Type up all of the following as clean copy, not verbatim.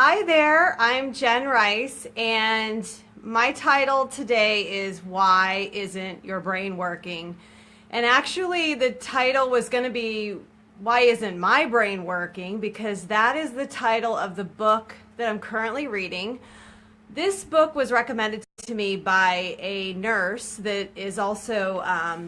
Hi there, I'm Jen Rice, and my title today is Why Isn't Your Brain Working? And actually the title was going to be Why Isn't My Brain Working? Because that is the title of the book that I'm currently reading. This book was recommended to me by a nurse that is also a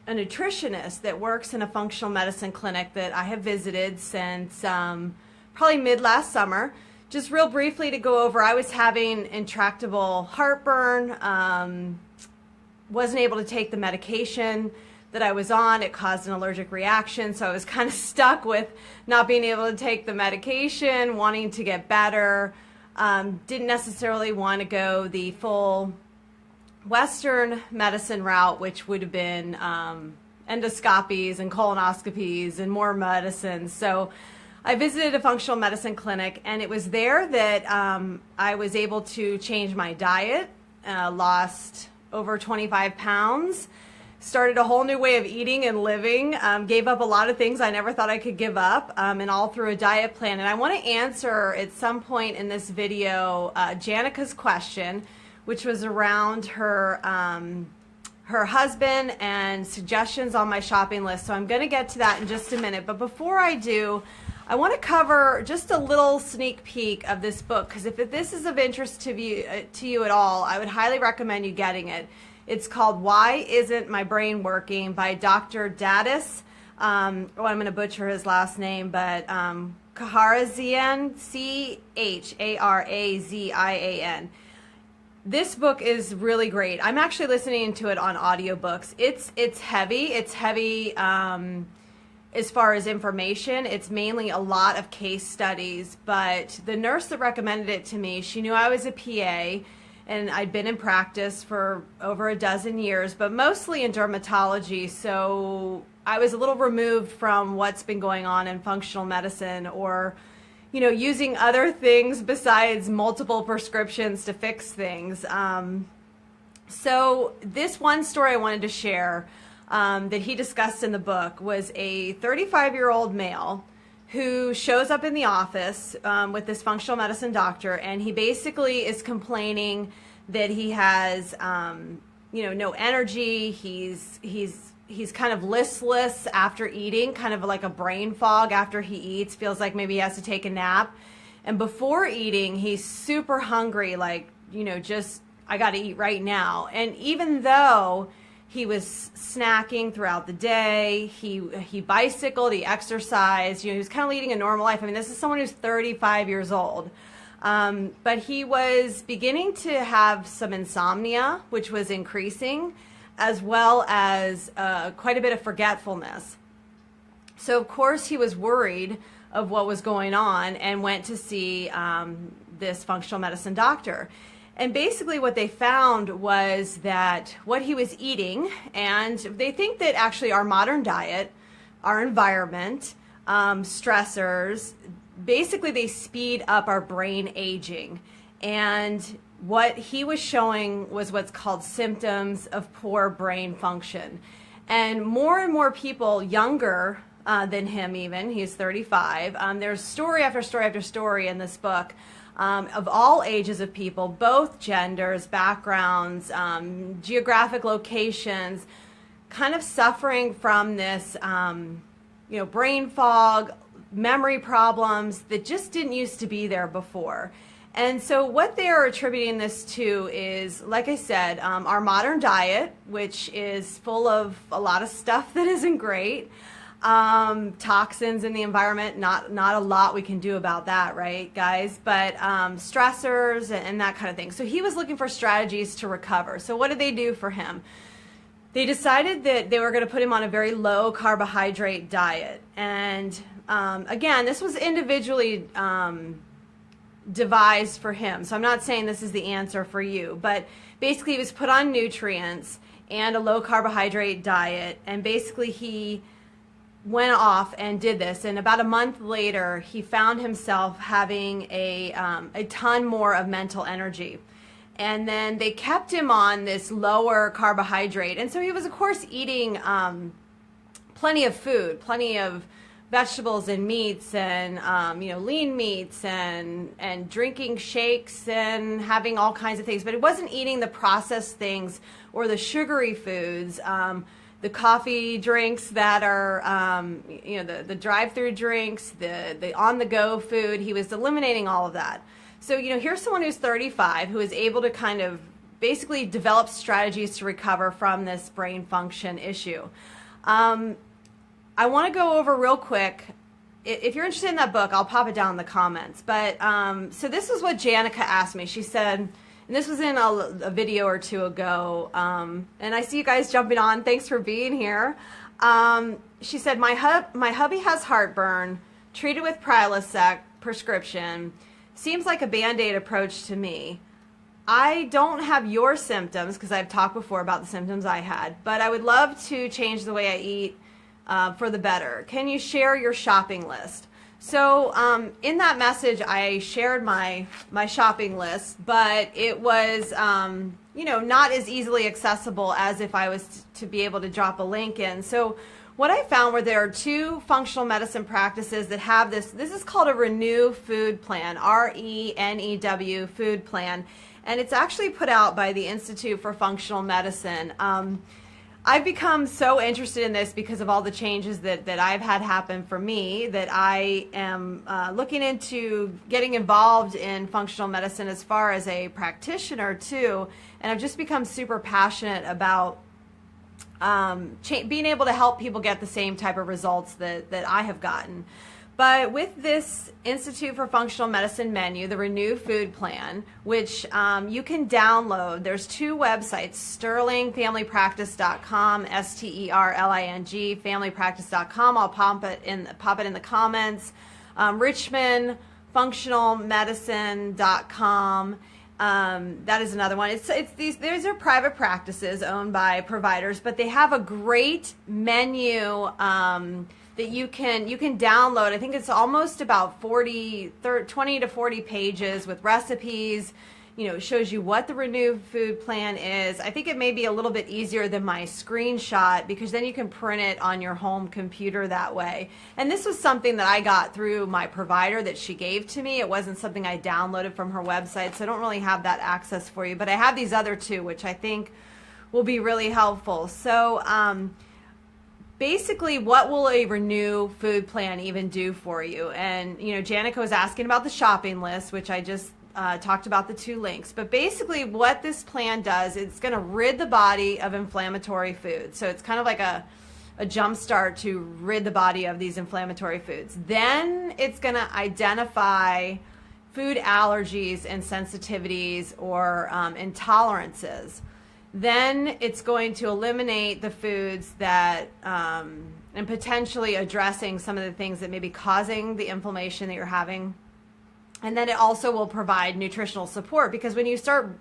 nutritionist that works in a functional medicine clinic that I have visited since probably mid last summer. Just real briefly to go over, I was having intractable heartburn, wasn't able to take the medication that I was on. It caused an allergic reaction, so I was kind of stuck with not being able to take the medication, wanting to get better. Didn't necessarily want to go the full Western medicine route, which would have been endoscopies and colonoscopies and more medicines. So I visited a functional medicine clinic, and it was there that I was able to change my diet, lost over 25 pounds, started a whole new way of eating and living, gave up a lot of things I never thought I could give up, and all through a diet plan. And I want to answer at some point in this video Jannicas' question, which was around her husband and suggestions on my shopping list. So I'm going to get to that in just a minute. But before I do, I want to cover just a little sneak peek of this book, because if this is of interest to you at all, I would highly recommend you getting it. It's called Why Isn't My Brain Working by Dr. Dadis. I'm going to butcher his last name, but Charazian, Charazian. This book is really great. I'm actually listening to it on audiobooks. It's heavy. It's heavy as far as information. It's mainly a lot of case studies, but the nurse that recommended it to me, she knew I was a PA and I'd been in practice for over a dozen years, but mostly in dermatology. So I was a little removed from what's been going on in functional medicine, or using other things besides multiple prescriptions to fix things. So this one story I wanted to share that he discussed in the book was a 35-year-old male who shows up in the office with this functional medicine doctor, and he basically is complaining that he has no energy. He's kind of listless after eating, kind of like a brain fog after he eats, feels like maybe he has to take a nap. And before eating, he's super hungry, like, just, I got to eat right now. And even though he was snacking throughout the day, he bicycled, he exercised, he was kind of leading a normal life. I mean, this is someone who's 35 years old. But he was beginning to have some insomnia, which was increasing, as well as quite a bit of forgetfulness. So of course he was worried of what was going on and went to see this functional medicine doctor. And basically what they found was that what he was eating, and they think that actually our modern diet, our environment, stressors, basically they speed up our brain aging. And what he was showing was what's called symptoms of poor brain function. And more people younger than him even, he's 35, there's story after story after story in this book of all ages of people, both genders, backgrounds, geographic locations, kind of suffering from this brain fog, memory problems that just didn't used to be there before. And so what they are attributing this to is, like I said, our modern diet, which is full of a lot of stuff that isn't great, toxins in the environment, not a lot we can do about that, right, guys? But stressors and that kind of thing. So he was looking for strategies to recover. So what did they do for him? They decided that they were going to put him on a very low carbohydrate diet. And again, this was individually devised for him. So I'm not saying this is the answer for you, but basically he was put on nutrients and a low carbohydrate diet, and basically he went off and did this, and about a month later he found himself having a ton more of mental energy. And then they kept him on this lower carbohydrate, and so he was of course eating plenty of food, plenty of vegetables and meats and lean meats and drinking shakes and having all kinds of things, but it wasn't eating the processed things or the sugary foods, the coffee drinks that are the drive-through drinks, the on-the-go food. He was eliminating all of that. So here's someone who's 35 who is able to kind of basically develop strategies to recover from this brain function issue. I want to go over real quick. If you're interested in that book, I'll pop it down in the comments. But so this is what Jannica asked me. She said, and this was in a video or two ago, and I see you guys jumping on. Thanks for being here. She said, my hubby has heartburn, treated with Prilosec prescription. Seems like a Band-Aid approach to me. I don't have your symptoms because I've talked before about the symptoms I had, but I would love to change the way I eat for the better. Can you share your shopping list? So in that message, I shared my shopping list, but it was not as easily accessible as if I was to be able to drop a link in. So what I found were there are two functional medicine practices that have this. This is called a Renew Food Plan, RENEW Food Plan, and it's actually put out by the Institute for Functional Medicine. I've become so interested in this because of all the changes that I've had happen for me, that I am looking into getting involved in functional medicine as far as a practitioner too, and I've just become super passionate about being able to help people get the same type of results that I have gotten. But with this Institute for Functional Medicine menu, the Renew Food Plan, which you can download, there's two websites, sterlingfamilypractice.com, STERLING, familypractice.com. I'll pop it in the comments. richmondfunctionalmedicine.com. That is another one. These are private practices owned by providers, but they have a great menu that you can download. I think it's almost about 20 to 40 pages with recipes. It shows you what the Renew Food Plan is. I think it may be a little bit easier than my screenshot because then you can print it on your home computer that way. And this was something that I got through my provider that she gave to me. It wasn't something I downloaded from her website, so I don't really have that access for you. But I have these other two, which I think will be really helpful. So basically, what will a Renew Food Plan even do for you? And, Jannica was asking about the shopping list, which I just talked about the two links. But basically what this plan does, it's going to rid the body of inflammatory foods. So it's kind of like a jump start to rid the body of these inflammatory foods. Then it's going to identify food allergies and sensitivities or intolerances. Then it's going to eliminate the foods that, and potentially addressing some of the things that may be causing the inflammation that you're having. And then it also will provide nutritional support, because when you start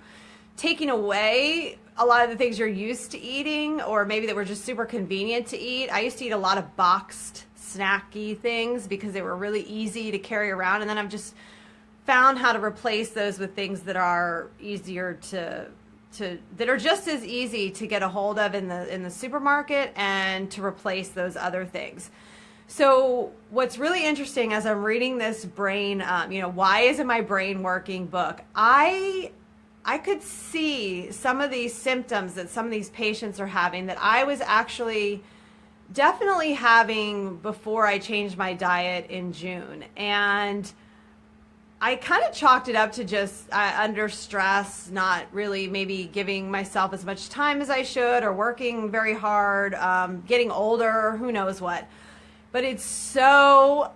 taking away a lot of the things you're used to eating, or maybe that were just super convenient to eat. I used to eat a lot of boxed snacky things because they were really easy to carry around. And then I've just found how to replace those with things that are easier that are just as easy to get a hold of in the supermarket, and to replace those other things. So what's really interesting as I'm reading this brain, why isn't my brain working book, I could see some of these symptoms that some of these patients are having that I was actually definitely having before I changed my diet in June. And I kind of chalked it up to just under stress, not really maybe giving myself as much time as I should, or working very hard, getting older, who knows what. But it's so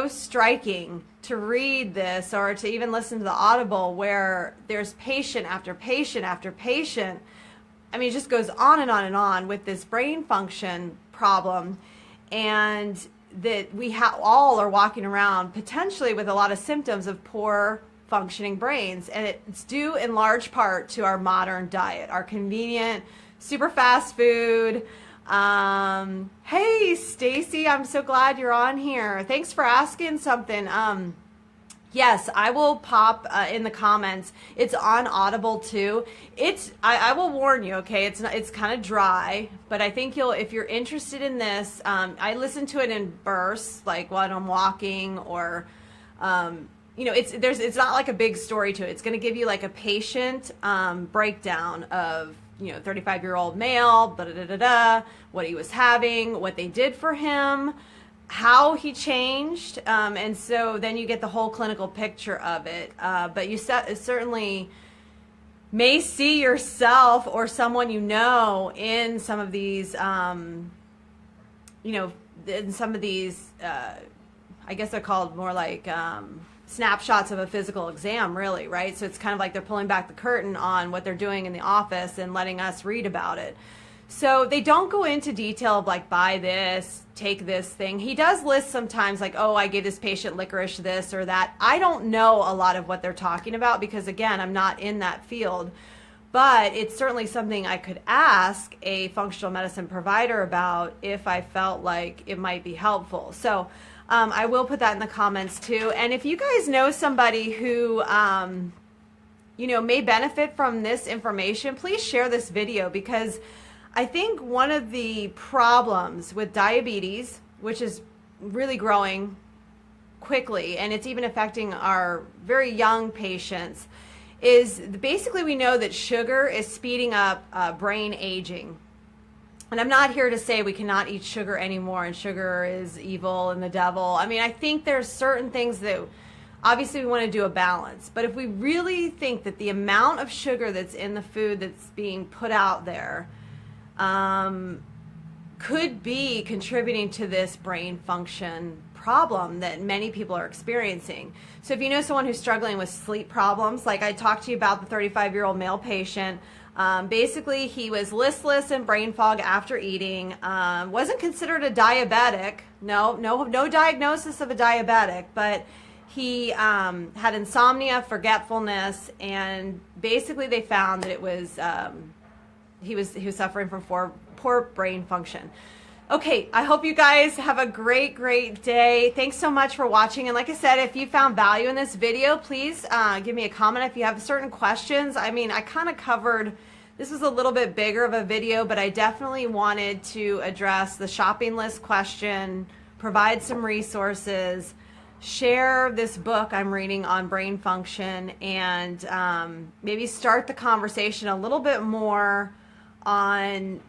striking to read this, or to even listen to the Audible, where there's patient after patient after patient. I mean, it just goes on and on and on with this brain function problem, and that we all are walking around potentially with a lot of symptoms of poor functioning brains. And it's due in large part to our modern diet, our convenient, super fast food. Hey, Stacy, I'm so glad you're on here. Thanks for asking something. Yes, I will pop in the comments. It's on Audible too. I will warn you, okay? It's kind of dry, but I think if you're interested in this, I listen to it in bursts, like when I'm walking or, it's not like a big story to it. It's going to give you like a patient breakdown of 35-year-old male, what he was having, what they did for him, how he changed, and so then you get the whole clinical picture of it. But you certainly may see yourself or someone in some of these, in some of these, I guess they're called more like snapshots of a physical exam, really, right? So it's kind of like they're pulling back the curtain on what they're doing in the office and letting us read about it. So they don't go into detail of like, buy this, take this thing. He does list sometimes like, oh, I gave this patient licorice this or that. I don't know a lot of what they're talking about because, again, I'm not in that field. But it's certainly something I could ask a functional medicine provider about if I felt like it might be helpful. So I will put that in the comments too. And if you guys know somebody who may benefit from this information, please share this video, because I think one of the problems with diabetes, which is really growing quickly, and it's even affecting our very young patients, is basically we know that sugar is speeding up brain aging. And I'm not here to say we cannot eat sugar anymore and sugar is evil and the devil. I mean, I think there's certain things that obviously we want to do a balance. But if we really think that the amount of sugar that's in the food that's being put out there could be contributing to this brain function problem that many people are experiencing. So if you know someone who's struggling with sleep problems, like I talked to you about the 35-year-old male patient, basically he was listless and brain fog after eating, wasn't considered a diabetic, no diagnosis of a diabetic, but he had insomnia, forgetfulness, and basically they found that it was he was suffering from poor brain function. Okay, I hope you guys have a great day. Thanks so much for watching. And like I said, if you found value in this video, please give me a comment if you have certain questions. I mean, I kind of covered, this was a little bit bigger of a video, but I definitely wanted to address the shopping list question, provide some resources, share this book I'm reading on brain function, and maybe start the conversation a little bit more on,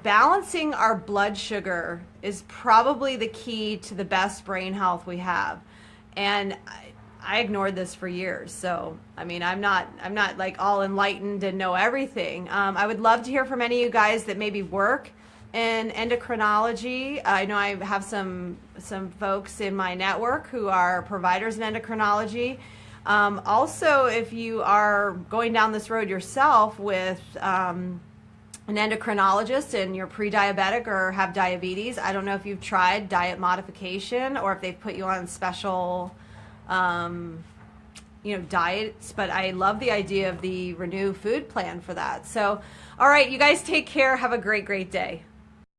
balancing our blood sugar is probably the key to the best brain health we have. And I ignored this for years. So, I mean, I'm not like all enlightened and know everything. I would love to hear from any of you guys that maybe work in endocrinology. I know I have some folks in my network who are providers in endocrinology. Also, if you are going down this road yourself with an endocrinologist and you're pre-diabetic or have diabetes, I don't know if you've tried diet modification or if they've put you on special diets, but I love the idea of the Renew food plan for that. So, all right, you guys take care. Have a great day.